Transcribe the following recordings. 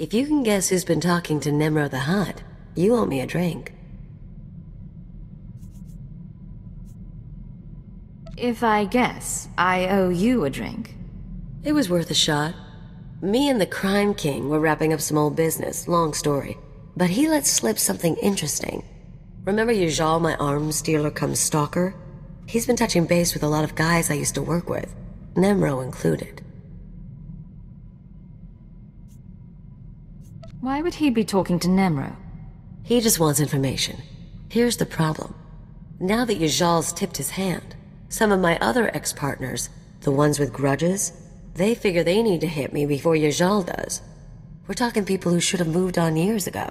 If you can guess who's been talking to Nemro the Hutt, you owe me a drink. If I guess, I owe you a drink. It was worth a shot. Me and the Crime King were wrapping up some old business, long story. But he let slip something interesting. Remember Yajal, my arms dealer cum stalker? He's been touching base with a lot of guys I used to work with, Nemro included. Why would he be talking to Nemro? He just wants information. Here's the problem. Now that Yajal's tipped his hand, some of my other ex-partners, the ones with grudges, they figure they need to hit me before Yajal does. We're talking people who should have moved on years ago.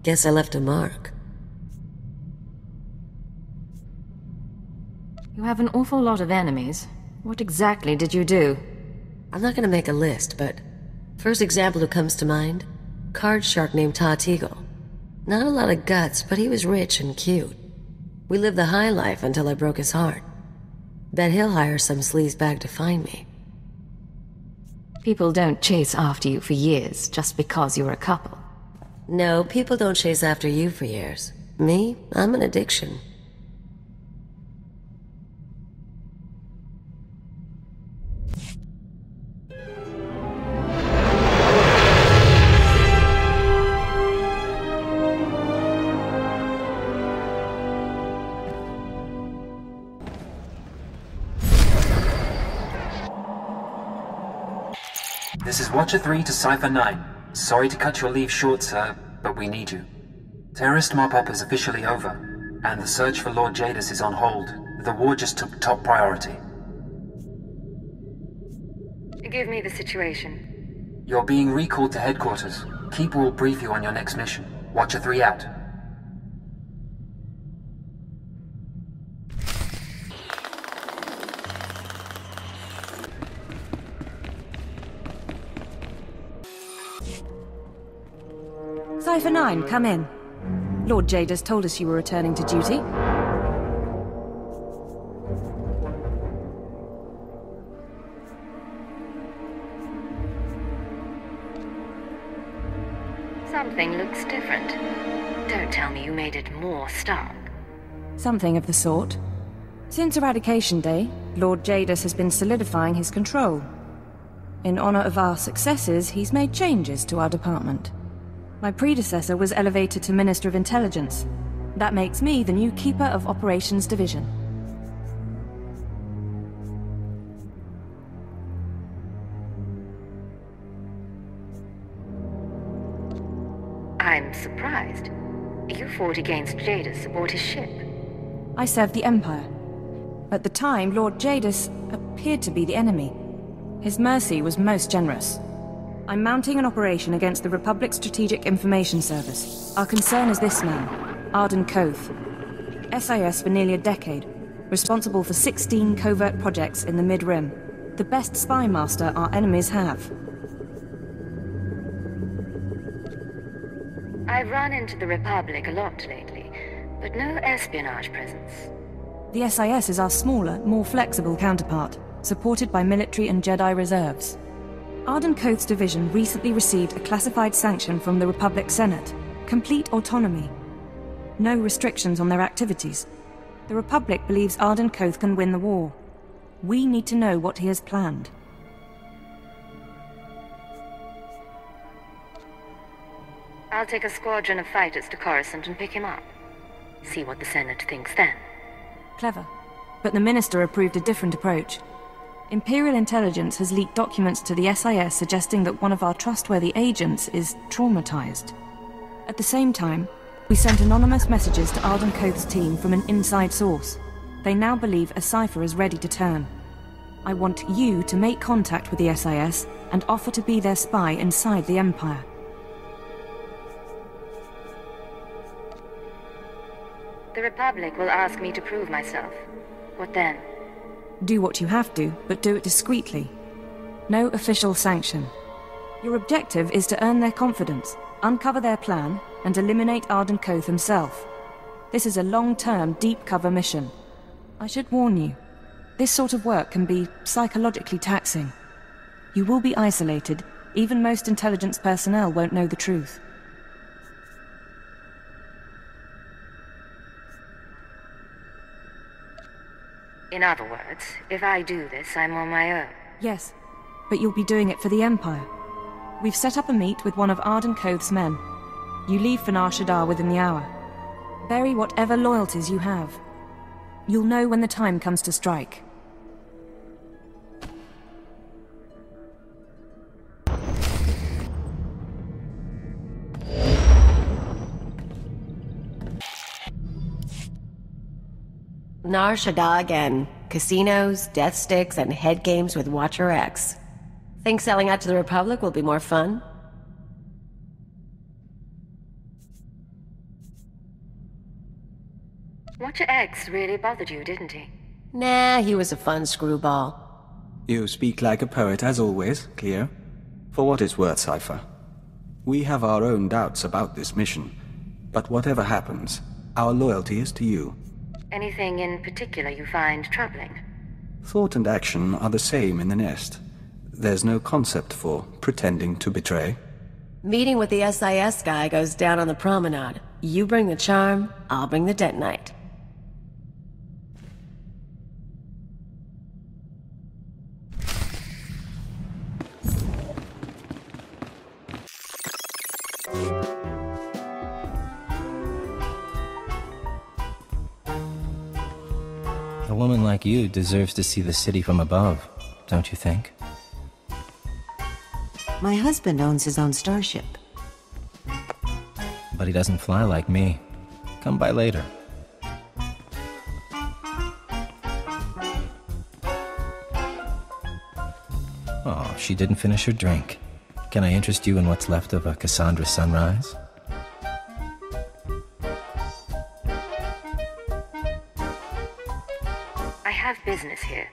Guess I left a mark. You have an awful lot of enemies. What exactly did you do? I'm not gonna make a list, but first example who comes to mind, card shark named Tatigal. Not a lot of guts, but he was rich and cute. We lived the high life until I broke his heart. Bet he'll hire some sleazebag to find me. People don't chase after you for years just because you're a couple. No, people don't chase after you for years. Me? I'm an addiction. This is WatcherThree to Cypher 9. Sorry to cut your leave short, sir, but we need you. Terrorist mop-up is officially over, and the search for Lord Jadis is on hold. The war just took top priority. Give me the situation. You're being recalled to headquarters. Keeper will brief you on your next mission. WatcherThree out. Cypher 9, come in. Lord Jadis told us you were returning to duty. Something looks different. Don't tell me you made it more stark. Something of the sort. Since Eradication Day, Lord Jadis has been solidifying his control. In honor of our successes, he's made changes to our department. My predecessor was elevated to Minister of Intelligence. That makes me the new Keeper of Operations Division. I'm surprised. You fought against Jadis aboard his ship. I served the Empire. At the time, Lord Jadis appeared to be the enemy. His mercy was most generous. I'm mounting an operation against the Republic Strategic Information Service. Our concern is this man, Ardun Kothe. SIS for nearly a decade, responsible for 16 covert projects in the Mid-Rim. The best spy master our enemies have. I've run into the Republic a lot lately, but no espionage presence. The SIS is our smaller, more flexible counterpart, supported by military and Jedi reserves. Ardun Kothe's division recently received a classified sanction from the Republic Senate. Complete autonomy. No restrictions on their activities. The Republic believes Ardun Kothe can win the war. We need to know what he has planned. I'll take a squadron of fighters to Coruscant and pick him up. See what the Senate thinks then. Clever. But the Minister approved a different approach. Imperial Intelligence has leaked documents to the SIS suggesting that one of our trustworthy agents is traumatized. At the same time, we sent anonymous messages to Ardun Kothe's team from an inside source. They now believe a cipher is ready to turn. I want you to make contact with the SIS and offer to be their spy inside the Empire. The Republic will ask me to prove myself. What then? Do what you have to, but do it discreetly. No official sanction. Your objective is to earn their confidence, uncover their plan, and eliminate Ardun Kothe himself. This is a long-term, deep-cover mission. I should warn you, this sort of work can be psychologically taxing. You will be isolated, Even most intelligence personnel won't know the truth. In other words, if I do this, I'm on my own. Yes, but you'll be doing it for the Empire. We've set up a meet with one of Ardun Kothe's men. You leave for Nar Shaddaa within the hour. Bury whatever loyalties you have. You'll know when the time comes to strike. Nar Shaddaa again. Casinos, death sticks, and head games with Watcher X. Think selling out to the Republic will be more fun? Watcher X really bothered you, didn't he? Nah, he was a fun screwball. You speak like a poet as always, Kaliyo. For what it's worth, Cypher. We have our own doubts about this mission, but whatever happens, our loyalty is to you. Anything in particular you find troubling? Thought and action are the same in the nest. There's no concept for pretending to betray. Meeting with the SIS guy goes down on the promenade. You bring the charm, I'll bring the detonite. A woman like you deserves to see the city from above, don't you think? My husband owns his own starship. But he doesn't fly like me. Come by later. Oh, she didn't finish her drink. Can I interest you in what's left of a Cassandra sunrise? I have business here.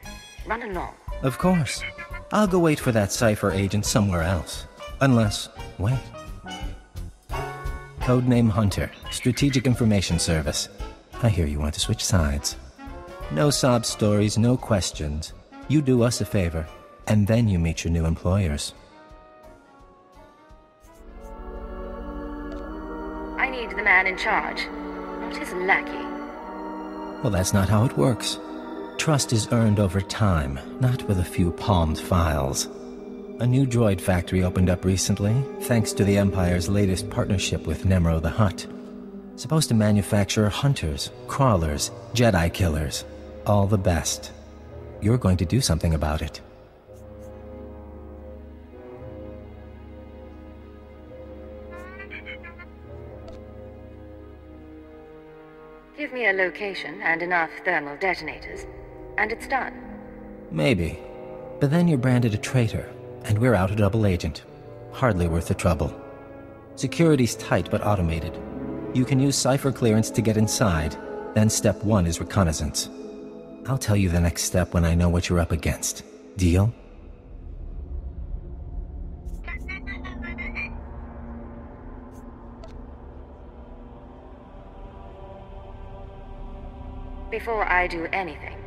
Run along. Of course. I'll go wait for that Cypher agent somewhere else. Unless... wait. Codename Hunter, Strategic Information Service. I hear you want to switch sides. No sob stories, no questions. You do us a favor, and then you meet your new employers. I need the man in charge, not his lackey. Well, that's not how it works. Trust is earned over time, not with a few palmed files. A new droid factory opened up recently, thanks to the Empire's latest partnership with Nemro the Hutt. Supposed to manufacture hunters, crawlers, Jedi killers. All the best. You're going to do something about it. Give me a location and enough thermal detonators, and it's done. Maybe. But then you're branded a traitor, and we're out a double agent. Hardly worth the trouble. Security's tight but automated. You can use cipher clearance to get inside, then step 1 is reconnaissance. I'll tell you the next step when I know what you're up against. Deal? Before I do anything,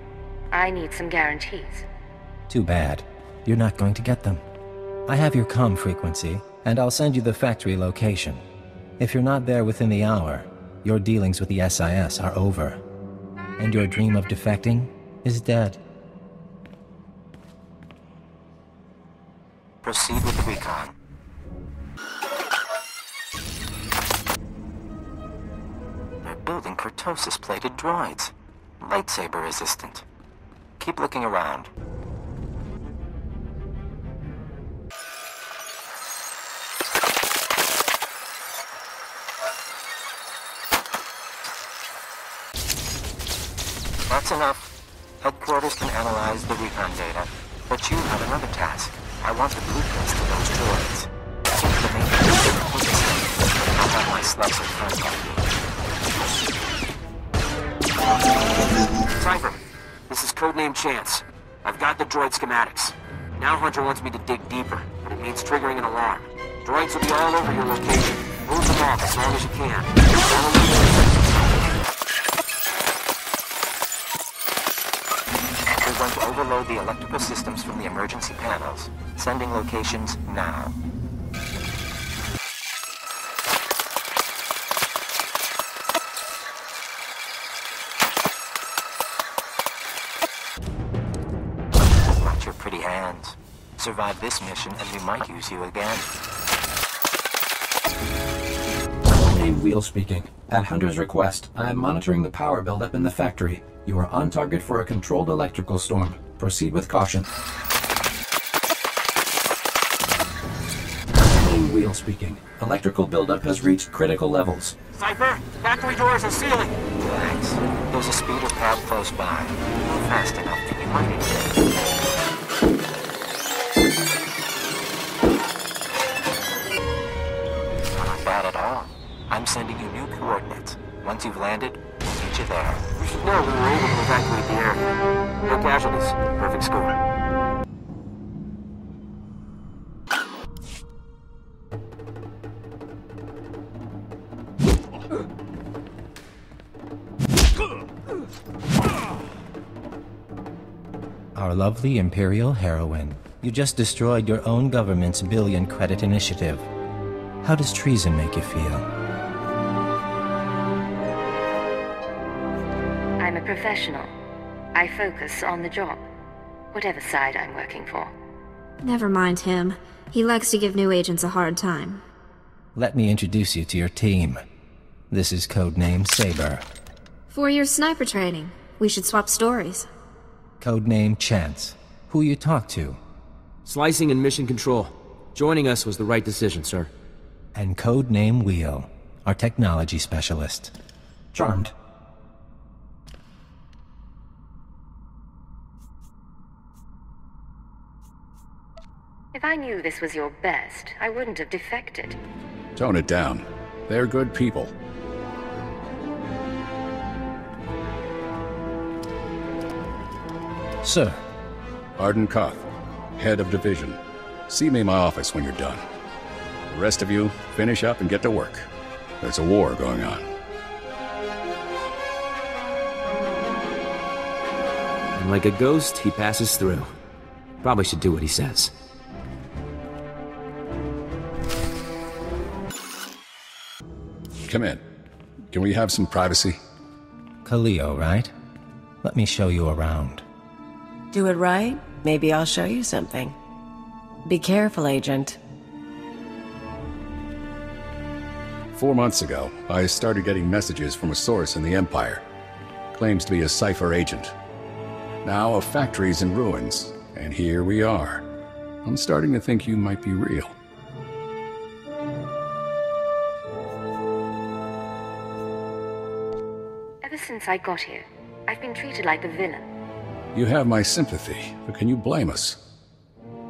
I need some guarantees. Too bad. You're not going to get them. I have your comm frequency, and I'll send you the factory location. If you're not there within the hour, your dealings with the SIS are over. And your dream of defecting is dead. Proceed with the recon. They're building kurtosis-plated droids. Lightsaber resistant. Keep looking around. That's enough. Headquarters can analyze the recon data, but you have another task. I want the blueprints to those droids. Take the main position. I'll have my slicer front on you. Cypher, this is Codename Chance. I've got the droid schematics. Now Hunter wants me to dig deeper, but it means triggering an alarm. Droids will be all over your location. Move them off as long as you can. going to overload the electrical systems from the emergency panels. Sending locations now. Watch your pretty hands. Survive this mission and we might use you again. Wheel speaking. At Hunter's request, I am monitoring the power buildup in the factory. You are on target for a controlled electrical storm. Proceed with caution. Wheel speaking. Electrical buildup has reached critical levels. Cypher, factory doors are sealing. Relax. There's a speeder pad close by. Move fast enough and you might even... Not bad at all. I'm sending you new coordinates. Once you've landed, we'll meet you there. You should know we were able to evacuate the area. No casualties. Perfect score. Our lovely Imperial heroine. You just destroyed your own government's billion-credit initiative. How does treason make you feel? I'm a professional. I focus on the job, whatever side I'm working for. Never mind him. He likes to give new agents a hard time. Let me introduce you to your team. This is codename Saber. 4 years sniper training. We should swap stories. Codename Chance. Who you talk to? Slicing and mission control. Joining us was the right decision, sir. And codename Wheel, our technology specialist. Charmed. If I knew this was your best, I wouldn't have defected. Tone it down. They're good people. Sir. Ardun Kothe, head of division. See me in my office when you're done. The rest of you, finish up and get to work. There's a war going on. And like a ghost, he passes through. Probably should do what he says. Come in. Can we have some privacy? Kaliyo, right? Let me show you around. Do it right, maybe I'll show you something. Be careful, Agent. 4 months ago, I started getting messages from a source in the Empire. Claims to be a Cypher agent. Now a factory's in ruins, and here we are. I'm starting to think you might be real. Ever since I got here, I've been treated like the villain. You have my sympathy, but can you blame us?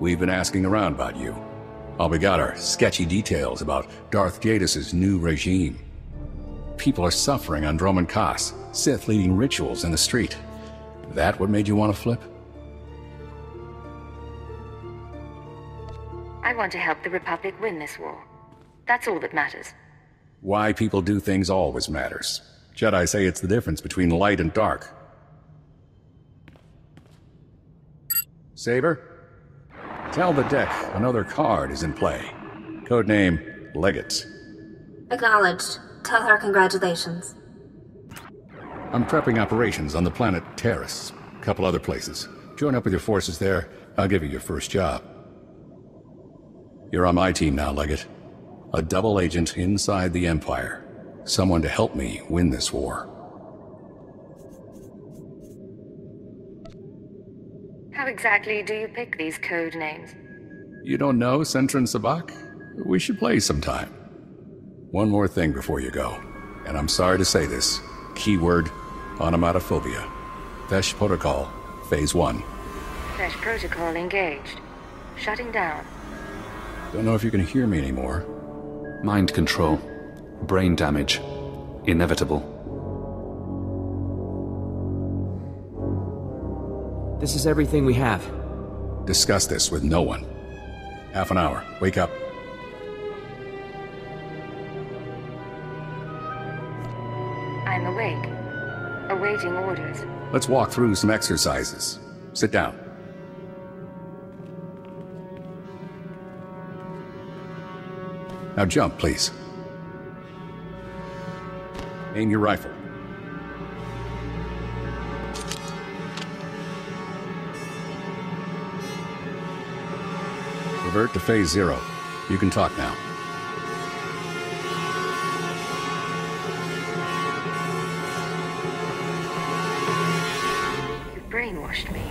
We've been asking around about you. All we got are sketchy details about Darth Jadis' new regime. People are suffering on Droman Kaas, Sith leading rituals in the street. That what made you want to flip? I want to help the Republic win this war. That's all that matters. Why people do things always matters. Jedi say it's the difference between light and dark. Saber? Tell the deck another card is in play. Codename Legate. Acknowledged. Tell her congratulations. I'm prepping operations on the planet Terrace. A couple other places. Join up with your forces there. I'll give you your first job. You're on my team now, Legate. A double agent inside the Empire. Someone to help me win this war. How exactly do you pick these code names? You don't know Sentran Sabak? We should play sometime. One more thing before you go, and I'm sorry to say this. Keyword, onomatophobia. Fesh Protocol, Phase 1. Fesh Protocol engaged. Shutting down. Don't know if you can hear me anymore. Mind control. Brain damage. Inevitable. This is everything we have. Discuss this with no one. Half an hour. Wake up. I'm awake. Awaiting orders. Let's walk through some exercises. Sit down. Now jump, please. Aim your rifle. Revert to phase 0. You can talk now. You brainwashed me.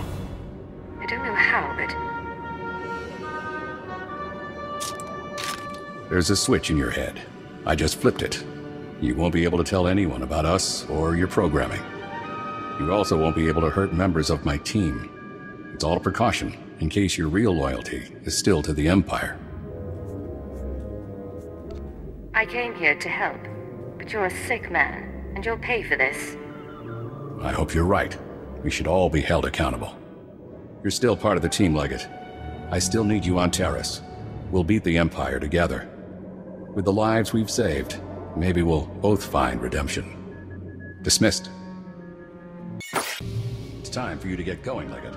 I don't know how, but... There's a switch in your head. I just flipped it. You won't be able to tell anyone about us or your programming. You also won't be able to hurt members of my team. It's all a precaution, in case your real loyalty is still to the Empire. I came here to help, but you're a sick man, and you'll pay for this. I hope you're right. We should all be held accountable. You're still part of the team, Legate. I still need you on Terrace. We'll beat the Empire together. With the lives we've saved, maybe we'll both find redemption. Dismissed. It's time for you to get going, Legate.